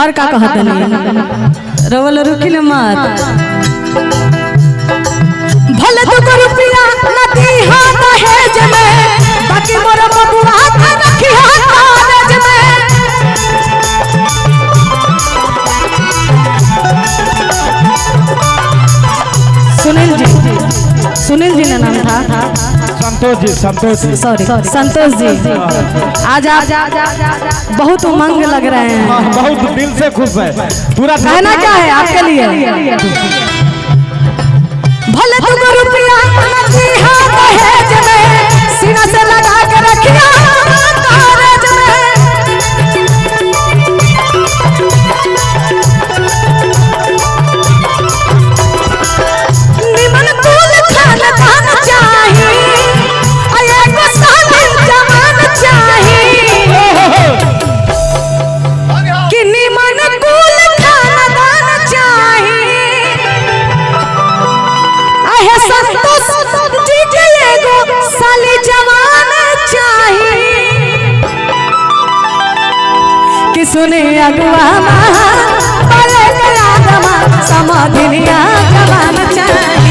और का कहते नहीं रवल रुकिल मत भले तो को रुपया नदी हाथ दहेज में बाकी मोर बबुआ का रखी हाथ कॉलेज में सुनील जी ने नाम था संतोष जी सॉरी संतोष जी आज आप बहुत उमंग लग रहे हैं बहुत दिल से खुश है पूरा कहना क्या है आपके लिए भले तुम रुपया नदी हाथ दहेज में सीना से लगा के रखिया कॉलेज में निमन कुल खानदान चाहिए अये को सालिम जवान चाहिए कि निमन कुल खानदान चाहिए अहे संतोष जी के एगो साली जवान चाहिए कि सुने अगवा पले आदमा समाधिनिया जवान चाहिए